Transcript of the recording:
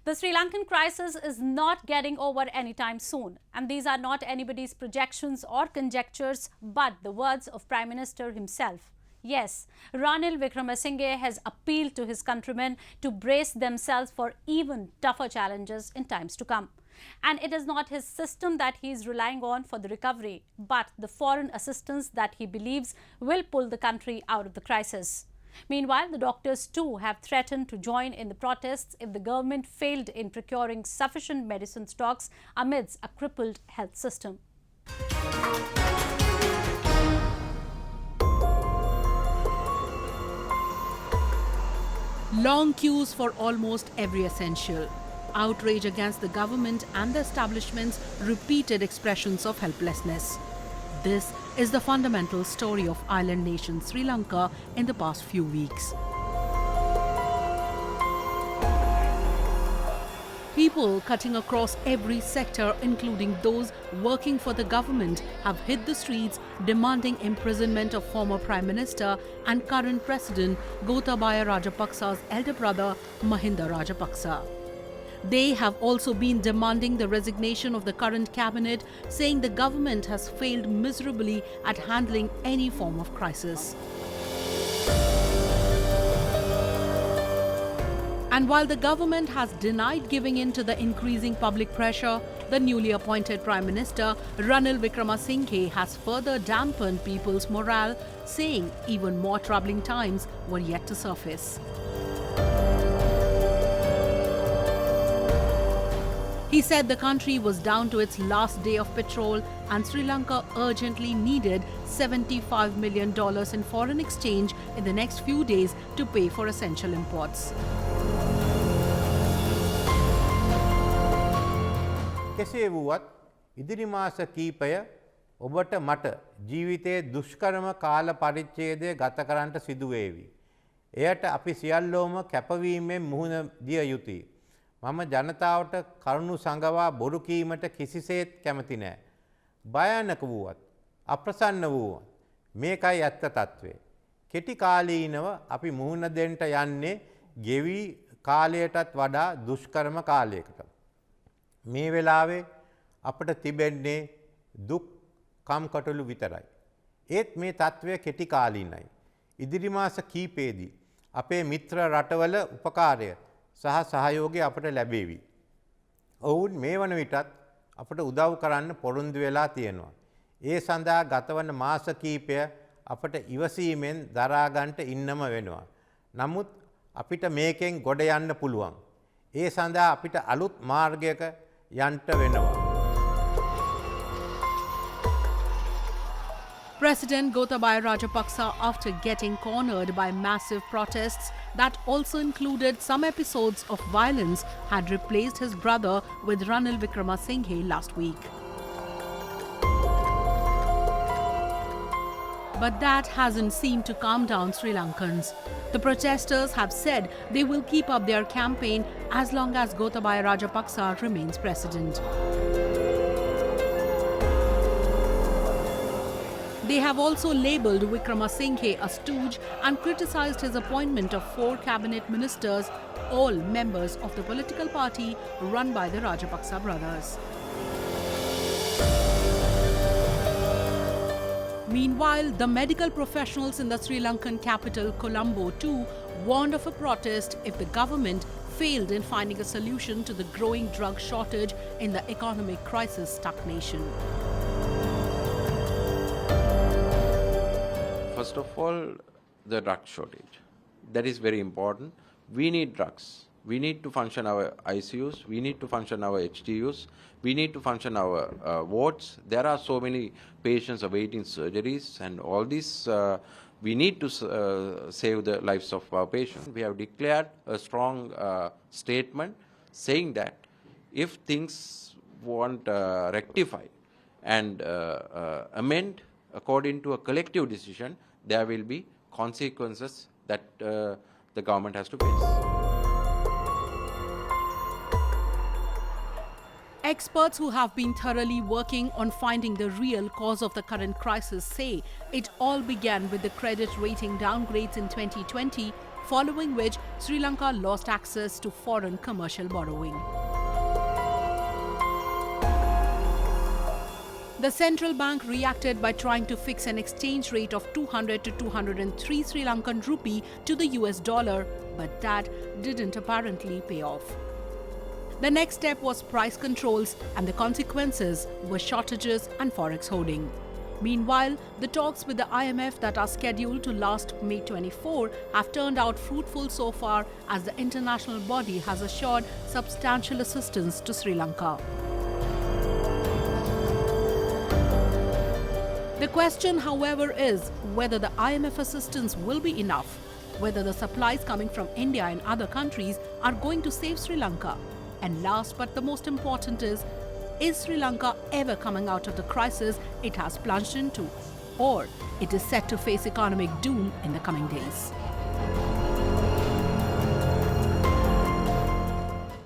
The Sri Lankan crisis is not getting over anytime soon, and these are not anybody's projections or conjectures, but the words of Prime Minister himself. Yes, Ranil Wickremesinghe has appealed to his countrymen to brace themselves for even tougher challenges in times to come. And it is not his system that he is relying on for the recovery, but the foreign assistance that he believes will pull the country out of the crisis. Meanwhile, the doctors too have threatened to join in the protests if the government failed in procuring sufficient medicine stocks amidst a crippled health system. Long queues for almost every essential. Outrage against the government and the establishment's repeated expressions of helplessness. This is the fundamental story of island nation Sri Lanka in the past few weeks. People cutting across every sector, including those working for the government, have hit the streets demanding imprisonment of former Prime Minister and current President Gotabaya Rajapaksa's elder brother Mahinda Rajapaksa. They have also been demanding the resignation of the current cabinet, saying the government has failed miserably at handling any form of crisis. And while the government has denied giving in to the increasing public pressure, the newly appointed Prime Minister Ranil Wickremesinghe has further dampened people's morale, saying even more troubling times were yet to surface. He said the country was down to its last day of petrol and Sri Lanka urgently needed $75 million in foreign exchange in the next few days to pay for essential imports. කෙසේ වුවත් ඉදිරි මාස කීපය ඔබට මට ජීවිතයේ දුෂ්කරම කාල පරිච්ඡේදය ගත කරන්නට සිදු වේවි. එයට අපි සියල්ලෝම කැපවීමෙන් මුහුණ දිය යුතුයි. මම ජනතාවට කරුණු සංගවා බොරු කීමට කිසිසේත් කැමති නැහැ. භයානක වුවත් අප්‍රසන්න වුවත් මේකයි ඇත්ත తත්වය. කෙටි කාලීනව අපි මුහුණ දෙන්න යන්නේ ගෙවි කාලයටත් වඩා දුෂ්කරම කාලයකට. මේ වෙලාවේ අපට තිබෙන්නේ දුක් කම්කටොළු විතරයි. ඒත් මේ తත්වය කෙටි කාලීනයි. ඉදිරි මාස කීපෙදී අපේ මිත්‍ර රටවල උපකාරය සහ සහයෝගය අපට ලැබෙවි. ඔවුන් මේ වන විටත් අපට උදව් කරන්න පොරොන්දු වෙලා තියෙනවා. ඒ සඳහා ගතවන මාස කීපය අපට ඉවසීමෙන් දරා ගන්නට ඉන්නම වෙනවා. නමුත් අපිට මේකෙන් ගොඩ යන්න පුළුවන්. ඒ සඳහා අපිට අලුත් මාර්ගයක යන්න වෙනවා. President Gotabaya Rajapaksa, after getting cornered by massive protests that also included some episodes of violence, had replaced his brother with Ranil Wickremesinghe last week. But that hasn't seemed to calm down Sri Lankans. The protesters have said they will keep up their campaign as long as Gotabaya Rajapaksa remains president. They have also labelled Wickremesinghe a stooge and criticised his appointment of 4 cabinet ministers, all members of the political party run by the Rajapaksa brothers. Meanwhile, the medical professionals in the Sri Lankan capital Colombo too warned of a protest if the government failed in finding a solution to the growing drug shortage in the economic crisis-stuck nation. First of all, the drug shortage. That is very important. We need drugs. We need to function our ICUs. We need to function our HDUs. We need to function our wards. There are so many patients awaiting surgeries, and all this we need to save the lives of our patients. We have declared a strong statement saying that if things want rectified and amend according to a collective decision, there will be consequences that the government has to face. Experts who have been thoroughly working on finding the real cause of the current crisis say it all began with the credit rating downgrades in 2020 following which Sri Lanka lost access to foreign commercial borrowing. The central bank reacted by trying to fix an exchange rate of 200 to 203 Sri Lankan rupee to the US dollar, but that didn't apparently pay off. The next step was price controls, and the consequences were shortages and forex hoarding. Meanwhile, the talks with the IMF that are scheduled to last May 24 have turned out fruitful so far, as the international body has assured substantial assistance to Sri Lanka. The question, however, is whether the IMF assistance will be enough, whether the supplies coming from India and other countries are going to save Sri Lanka. And last but the most important is Sri Lanka ever coming out of the crisis it has plunged into? Or it is set to face economic doom in the coming days?